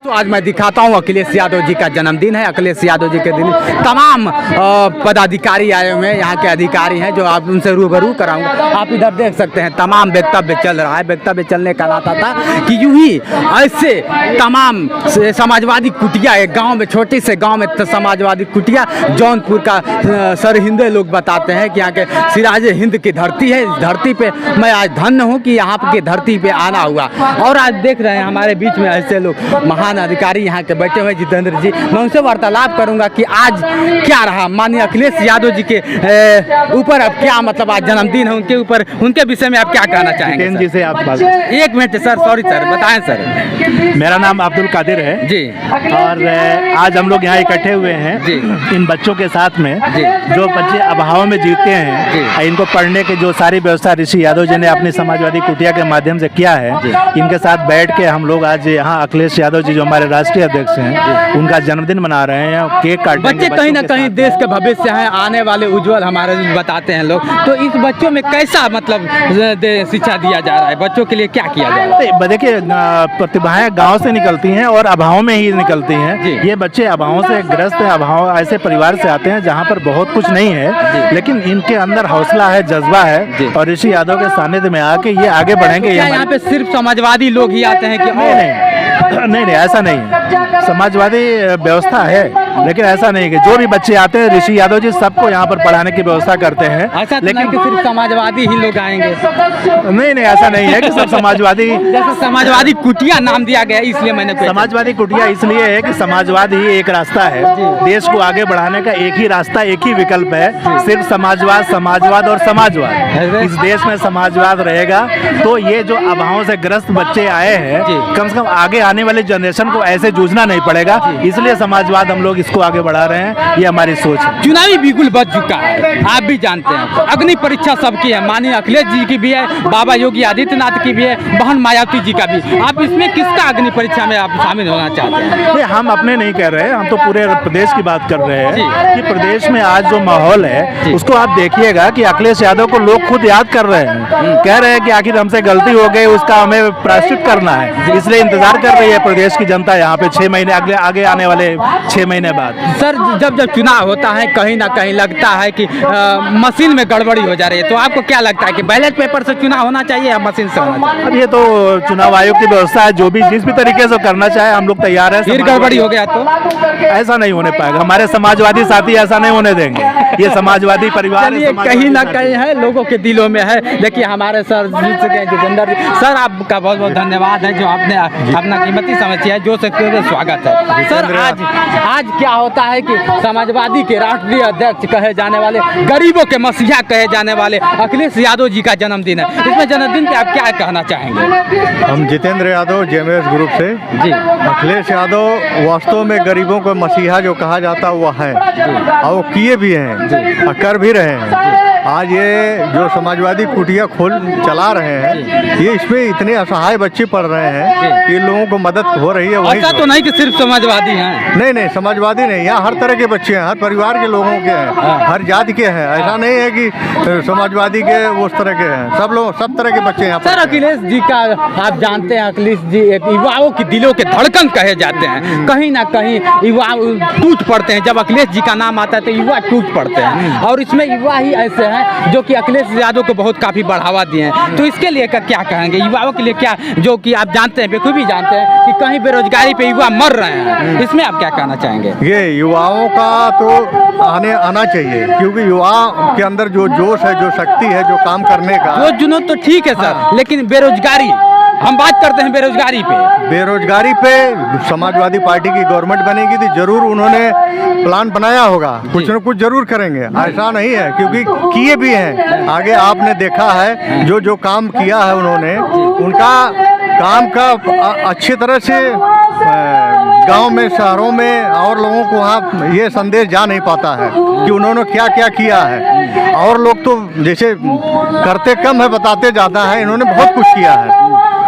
तो आज मैं दिखाता हूँ अखिलेश यादव जी का जन्मदिन है। अखिलेश यादव जी के दिन तमाम पदाधिकारी आए हुए हैं, यहाँ के अधिकारी हैं जो आप उनसे रूबरू कराऊंगा। आप इधर देख सकते हैं तमाम वक्तव्य चल रहा है। वक्तव्य चलने का नाता था कि यूं ही ऐसे तमाम समाजवादी कुटिया, एक गांव में, छोटे से गांव में समाजवादी कुटिया, जौनपुर का सरहिंदे लोग बताते हैं कि यहाँ के सिराज हिंद की धरती है। इस धरती पे मैं आज धन्य हूँ कि यहाँ की धरती पे आना हुआ। और आज देख रहे हैं हमारे बीच में ऐसे लोग महान अधिकारी यहाँ के बैठे हुए जितेंद्र जी। मैं उनसे वार्तालाप करूंगा कि आज क्या रहा माननीय अखिलेश यादव जी के ऊपर, अब क्या मतलब आज जन्मदिन है उनके ऊपर, उनके विषय में आप क्या कहना चाहेंगे? जी से आप बात। एक मिनट सर, सॉरी सर, बताएं सर। मेरा नाम अब्दुल कादिर है जी, और आज हम लोग यहाँ इकट्ठे हुए हैं जी इन बच्चों के साथ में जी, जो बच्चे अभाव में जीते हैं, इनको पढ़ने की जो सारी व्यवस्था ऋषि यादव जी ने अपनी समाजवादी कुटिया के माध्यम से किया है, इनके साथ बैठ के हम लोग आज यहाँ अखिलेश यादव जी जो हमारे राष्ट्रीय अध्यक्ष हैं, उनका जन्मदिन मना रहे हैं। केक काटेंगे। बच्चे कहीं ना कहीं देश के भविष्य हैं, आने वाले उज्जवल हमारे बताते हैं लोग। तो इस बच्चों में कैसा मतलब शिक्षा दिया जा रहा है, बच्चों के लिए क्या किया जा रहा है? देखिए, प्रतिभाएं गांव से निकलती हैं और अभाव में ही निकलती हैं। ये बच्चे अभाव से ग्रस्त हैं, अभाव ऐसे परिवार से आते हैं जहां पर बहुत कुछ नहीं है, लेकिन इनके अंदर हौसला है, जज्बा है, और ऋषि यादव के सानिध्य में आके ये आगे बढ़ेंगे। यहाँ पे सिर्फ समाजवादी लोग ही आते हैं कि नहीं, ऐसा नहीं है। समाजवादी व्यवस्था है, लेकिन ऐसा नहीं कि जो भी बच्चे आते हैं ऋषि यादव जी सबको यहाँ पर पढ़ाने की व्यवस्था करते हैं। ऐसा लेकिन कि सिर्फ समाजवादी ही लोग आएंगे? नहीं, ऐसा नहीं है कि सब समाजवादी। जैसे समाजवादी कुटिया नाम दिया गया, इसलिए मैंने समाजवादी कुटिया इसलिए है कि समाजवाद ही एक रास्ता है, देश को आगे बढ़ाने का एक ही रास्ता, एक ही विकल्प है, सिर्फ समाजवाद, समाजवाद और समाजवाद। इस देश में समाजवाद रहेगा तो ये जो अभावों से ग्रस्त बच्चे आए हैं, कम से कम आगे आने वाले जनरेशन को ऐसे जूझना नहीं पड़ेगा, इसलिए समाजवाद हम लोग इसको आगे बढ़ा रहे हैं। ये हमारी सोच है। चुनावी बिल्कुल बच चुका है, आप भी जानते हैं। अग्नि परीक्षा सबकी है, माननीय अखिलेश जी की भी है, बाबा योगी आदित्यनाथ की भी है, बहन मायावती जी का भी। आप इसमें किसका अग्नि परीक्षा में आप शामिल होना चाहते हैं? हम अपने नहीं कह रहे हैं, हम तो पूरे प्रदेश की बात कर रहे हैं कि प्रदेश में आज जो माहौल है उसको आप देखिएगा कि अखिलेश यादव को लोग खुद याद कर रहे हैं, कह रहे हैं कि आखिर हमसे गलती हो गई, उसका हमें प्रायश्चित करना है, इसलिए इंतजार कर रही है प्रदेश की जनता यहाँ पे 6 महीने आगे आने वाले 6 महीने बाद। सर, जब चुनाव होता है कहीं ना कहीं लगता है कि मशीन में गड़बड़ी हो जा रही है, तो आपको क्या लगता है कि बैलेट पेपर से चुनाव होना चाहिए या मशीन से होना चाहिए? अब ये तो चुनाव आयोग की व्यवस्था है, जो भी जिस भी तरीके से करना चाहे हम लोग तैयार है। फिर गड़बड़ी हो गया तो ऐसा नहीं होने पाएगा, हमारे समाजवादी साथी ऐसा नहीं होने देंगे। ये समाजवादी परिवार कहीं ना कहीं है, लोगों के दिलों में है। देखिए हमारे सर जितेंद्र सर, आपका बहुत बहुत धन्यवाद है जो आपने अपना कीमती समय है, जो से स्वागत है। सर, आज क्या होता है कि समाजवादी के राष्ट्रीय अध्यक्ष कहे जाने वाले, गरीबों के मसीहा कहे जाने वाले अखिलेश यादव जी का जन्मदिन है। इसमें जन्मदिन पे आप क्या कहना चाहेंगे? हम जितेंद्र यादव जेएमएस ग्रुप से जी। अखिलेश यादव वास्तव में गरीबों को मसीहा जो कहा जाता है वो है, और वो किए भी हैं और कर भी रहे हैं। आज ये जो समाजवादी कुटिया चला रहे हैं, ये इसमें इतने असहाय बच्चे पढ़ रहे हैं, ये लोगों को मदद हो रही है। ऐसा तो नहीं कि सिर्फ समाजवादी हैं? नहीं, समाजवादी नहीं, यहाँ हर तरह के बच्चे हैं, हर परिवार के लोगों के हैं, हर जाति के हैं। ऐसा नहीं है कि समाजवादी के उस तरह के हैं, सब लोग, सब तरह के बच्चे हैं। सर, अखिलेश जी का आप जानते हैं, अखिलेश जी एक युवाओं के दिलों के धड़कन कहे जाते हैं। कहीं ना कहीं युवा टूट पड़ते हैं, जब अखिलेश जी का नाम आता है तो युवा टूट पड़ते हैं, और इसमें युवा ही ऐसे हैं जो कि अखिलेश यादव को बहुत काफी बढ़ावा दिए हैं। तो इसके लिए क्या कहेंगे युवाओं के लिए, क्या जो कि आप जानते हैं, बेखूबी जानते हैं कि कहीं बेरोजगारी पे युवा मर रहे हैं, इसमें आप क्या कहना चाहेंगे? ये युवाओं का तो आना चाहिए, क्योंकि युवा के अंदर जो जोश है, जो शक्ति है, जो काम करने का, वो जुनून तो ठीक है सर, लेकिन बेरोजगारी, हम बात करते हैं बेरोजगारी पे समाजवादी पार्टी की गवर्नमेंट बनेगी तो जरूर उन्होंने प्लान बनाया होगा, कुछ न कुछ जरूर करेंगे। ऐसा नहीं है, क्योंकि किए भी हैं। आगे आपने देखा है जो काम किया है उन्होंने, उनका काम का अच्छी तरह से गांव में, शहरों में और लोगों को वहाँ ये संदेश जा नहीं पाता है कि उन्होंने क्या क्या किया है। और लोग तो जैसे करते कम है, बताते ज़्यादा है। इन्होंने बहुत कुछ किया है,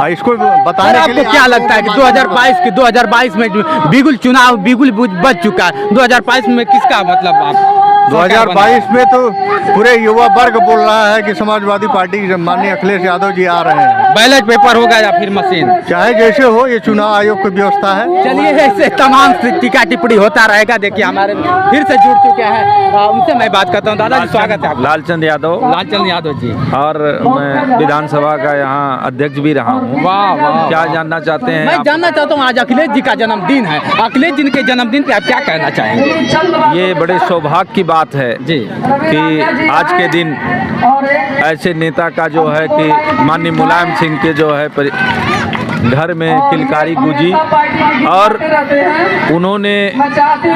इसको बताने के लिए आपको क्या लगता है कि 2022 में बिल्कुल चुनाव बिल्कुल बच चुका है, 2022 में किसका मतलब आप सरकार 2022 में तो पूरे युवा वर्ग बोल रहा है कि समाजवादी पार्टी के माननीय अखिलेश यादव जी आ रहे हैं। बैलेट पेपर होगा या फिर मशीन? चाहे जैसे हो, ये चुनाव आयोग की व्यवस्था है। चलिए, ऐसे तमाम टीका टिप्पणी होता रहेगा। देखिए हमारे फिर से जुड़ चुके हैं, उनसे मैं बात करता हूँ। दादा जी स्वागत है आपका। लालचंद यादव। लालचंद यादव जी, और मैं विधानसभा का यहाँ अध्यक्ष भी रहा हूँ। वाह वाह। क्या जानना चाहते हैं मैं आप? जानना चाहता हूँ, आज अखिलेश जी का जन्मदिन है। अखिलेश जी के जन्मदिन पे आप क्या कहना चाहेंगे? ये बड़े सौभाग्य की बात है जी कि आज के दिन ऐसे नेता का जो है कि माननीय मुलायम सिंह के जो है घर में किलकारी गूंजी और उन्होंने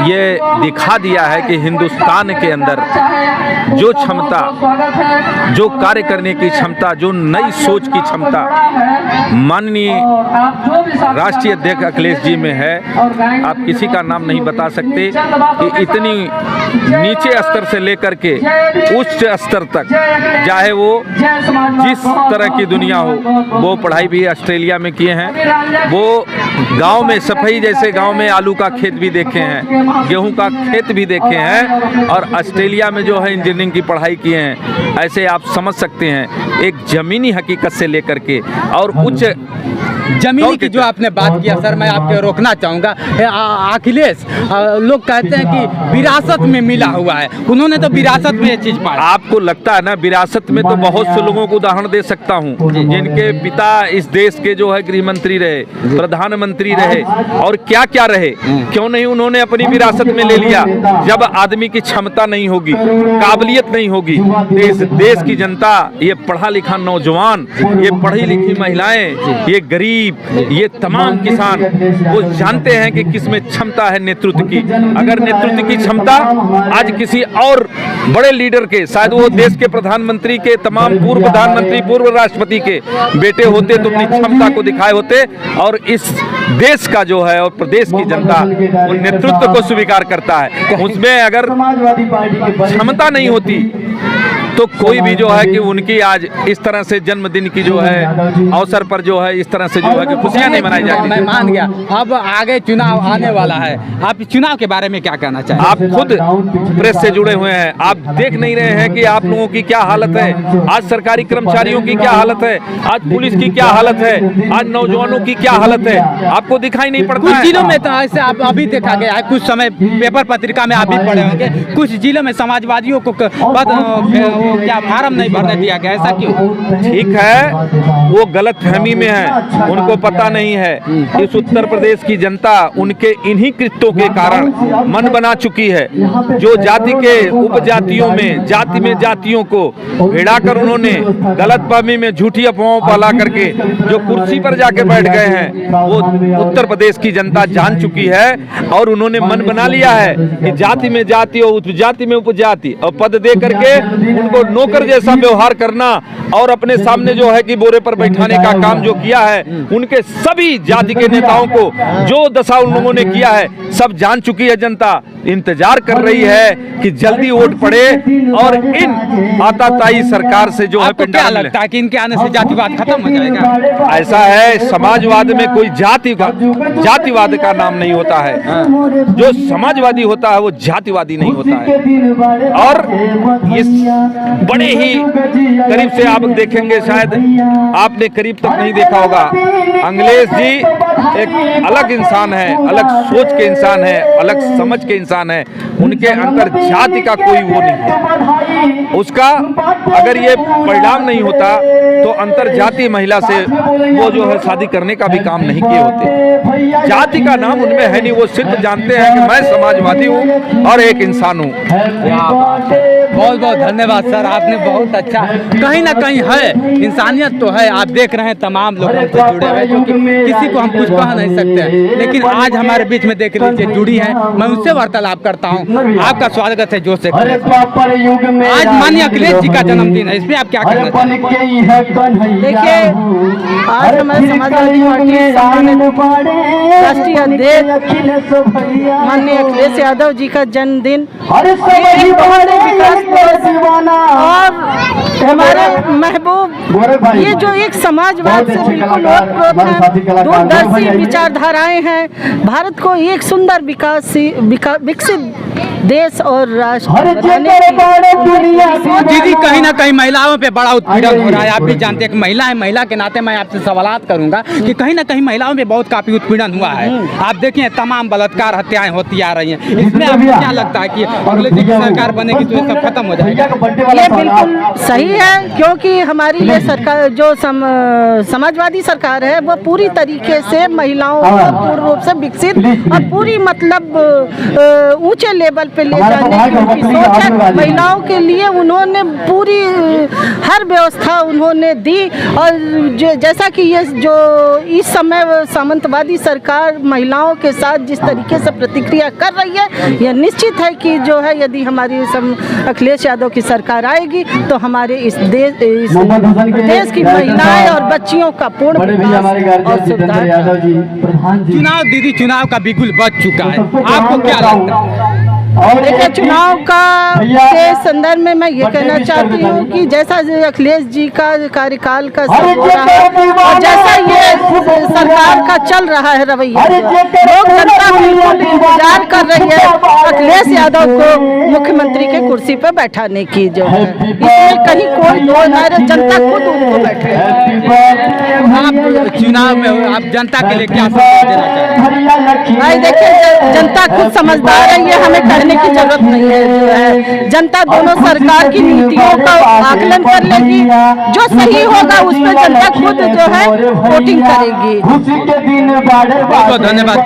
ये दिखा दिया है कि हिंदुस्तान के अंदर जो क्षमता, जो कार्य करने की क्षमता, जो नई सोच की क्षमता माननीय राष्ट्रीय अध्यक्ष अखिलेश जी में है। आप किसी का नाम नहीं बता सकते कि इतनी नीचे स्तर से लेकर के उच्च स्तर तक, चाहे वो जिस तरह की दुनिया हो, वो पढ़ाई भी ऑस्ट्रेलिया में किए हैं, वो गांव में सफाई जैसे गांव में आलू का खेत भी देखे हैं, गेहूं का खेत भी देखे हैं, और ऑस्ट्रेलिया में जो है इंजीनियरिंग की पढ़ाई किए हैं। ऐसे आप समझ सकते हैं एक ज़मीनी हकीकत से लेकर के और उच्च जमीनी की जो आपने बात किया सर, मैं आपके रोकना चाहूँगा। अखिलेश, लोग कहते हैं कि विरासत में मिला हुआ है, उन्होंने तो विरासत में ये चीज़ पाई। आपको लगता है ना विरासत में? तो बहुत से लोगों को उदाहरण दे सकता हूँ जिनके पिता इस देश के जो है गृह मंत्री रहे, प्रधानमंत्री रहे, और क्या क्या रहे। क्यों नहीं उन्होंने अपनी विरासत में ले लिया? जब आदमी की क्षमता नहीं होगी, काबिलियत नहीं होगी, तो इस देश की जनता, ये पढ़ा लिखा नौजवान, ये पढ़ी लिखी महिलाएं, ये गरीब, ये तमाम किसान, वो जानते हैं कि किसमें क्षमता है नेतृत्व की। अगर नेतृत्व की क्षमता आज किसी और बड़े लीडर के, शायद वो देश के प्रधानमंत्री के, तमाम पूर्व प्रधानमंत्री, पूर्व राष्ट्रपति के बेटे होते तो अपनी क्षमता को दिखाए होते। और इस देश का जो है और प्रदेश की जनता वो नेतृत्व को स्वीकार करता है। उसमें अगर क्षमता नहीं होती तो कोई भी जो है कि उनकी आज इस तरह से जन्मदिन की जो है अवसर पर जो है इस तरह से जो है कि खुशियां नहीं मनाई जाती। मैं मान गया। अब आगे चुनाव आने वाला है, आप चुनाव के बारे में क्या कहना चाहेंगे? आप खुद प्रेस से जुड़े हुए हैं, आप देख नहीं रहे हैं कि आप लोगों की क्या हालत है? आज सरकारी कर्मचारियों की क्या हालत है, आज पुलिस की क्या हालत है, आज नौजवानों की क्या हालत है, आपको दिखाई नहीं पड़ता? कुछ जिलों में तो ऐसे आप अभी देखा गया है, कुछ समय पेपर पत्रिका में आप भी पढ़े होंगे, कुछ जिलों में समाजवादियों को क्या फार्म नहीं भरने दिया गया, ऐसा क्यों? ठीक है, वो गलत फहमी में है, उनको पता नहीं है। इस उत्तर प्रदेश की जनता उनके इन्हीं कृत्यों के कारण मन बना चुकी है। जो जाति के उपजातियों में, जाति में जातियों को भिड़ाकर उन्होंने गलत फहमी में झूठी अफवाहों पर ला करके जो कुर्सी पर जाके बैठ गए हैं, वो उत्तर प्रदेश की जनता जान चुकी है। और उन्होंने मन बना लिया है कि जाति में जाति और उपजाति में उपजाति, और पद दे करके उनको नौकर जैसा व्यवहार करना और अपने सामने जो है कि बोरे पर बैठाने का काम जो किया है, उनके सभी जाति के नेताओं को जो दशा उन लोगों ने किया है सब जान चुकी है जनता। इंतजार कर रही है कि जल्दी वोट पड़े और इन आताताई सरकार से जो है आपको क्या लगता है कि इनके आने से जातिवाद खत्म हो जाएगा? ऐसा है, समाजवाद में कोई जातिवाद का नाम नहीं होता है। जो समाजवादी होता है वो जातिवादी नहीं होता है। और इस बड़े ही करीब से आप देखेंगे, शायद आपने करीब तक नहीं देखा होगा, अखिलेश जी एक अलग इंसान है, अलग सोच के इंसान है, अलग समझ के इंसान है। उनके अंतर जाति का कोई वो नहीं है। उसका अगर ये परिणाम नहीं होता तो अंतर जाति महिला से वो जो है शादी करने का भी काम नहीं किए होते। जाति का नाम उनमें है नहीं, वो सिर्फ जानते हैं कि मैं समाजवादी हूँ और एक इंसान हूँ। बहुत बहुत धन्यवाद सर, आपने बहुत अच्छा, कहीं ना कहीं है इंसानियत तो है। आप देख रहे हैं तमाम लोग हमसे जुड़े हुए, क्योंकि किसी को हम कुछ कह नहीं सकते हैं, लेकिन आज हमारे बीच में देख लीजिए जुड़ी है, मैं उनसे वार्तालाप करता हूँ। आपका स्वागत है जोर से। आज माननीय अखिलेश जी का जन्मदिन है, इसमें आप क्या कहना चाहेंगे? देखिए, आज हमारे समाजवादी पार्टी राष्ट्रीय अध्यक्ष माननीय अखिलेश यादव जी का जन्मदिन और हमारे महबूब, ये जो एक समाजवाद से बिल्कुल ओतप्रोत है, दूरदर्शी विचारधाराएं हैं, भारत को एक सुंदर विकसित देश और राष्ट्र बनाने की दीदी कहीं ना कहीं महिलाओं पे बड़ा उत्पीड़न हो रहा है। आप भी जानते हैं कि महिला है, महिला के नाते मैं आपसे सवालात करूंगा कि कहीं ना कहीं महिलाओं पे बहुत काफी उत्पीड़न हुआ है। आप देखिए तमाम बलात्कार हत्याएं होती आ रही हैं। इसमें आपको क्या लगता है कि अगले दिन की सरकार बनेगी तो ये सब खत्म हो जाएगा? ये बिल्कुल सही है, क्योंकि हमारी ये सरकार जो समाजवादी सरकार है वो पूरी तरीके से महिलाओं को पूर्ण रूप से विकसित और पूरी मतलब ऊंचे लेवल पे ले जाने की उनकी सोच है। महिलाओं के लिए उन्होंने पूरी हर व्यवस्था उन्होंने दी और जैसा कि ये जो इस समय सामंतवादी सरकार महिलाओं के साथ जिस तरीके से प्रतिक्रिया कर रही है, यह निश्चित है कि जो है यदि हमारी अखिलेश यादव की सरकार आएगी तो हमारे इस देश की महिलाएं और बच्चियों का पूर्ण विकास और सुधार। चुनाव दीदी, चुनाव का बिगुल बज चुका है, आपको क्या लगता है? देखिए, चुनाव का के संदर्भ में मैं ये कहना चाहती हूँ कि जैसा अखिलेश जी का कार्यकाल का सब हो रहा है और जैसा ये सरकार का चल रहा है रवैया, लोग जनता बिल्कुल इंतजार कर रही है अखिलेश यादव को मुख्यमंत्री के कुर्सी पर बैठाने की। जो है इसमें कहीं कोई दो न रहे, जनता खुद उनको बैठे। आप चुनाव में आप जनता के लिए क्या संदेश देना चाहते हैं? भाई देखिए, जनता खुद समझदार है, ये हमें करने की जरूरत नहीं है। जो है जनता दोनों सरकार की नीतियों का आकलन कर लेगी, जो सही होगा उस पर जनता खुद जो है वोटिंग करेगी। बहुत बहुत धन्यवाद।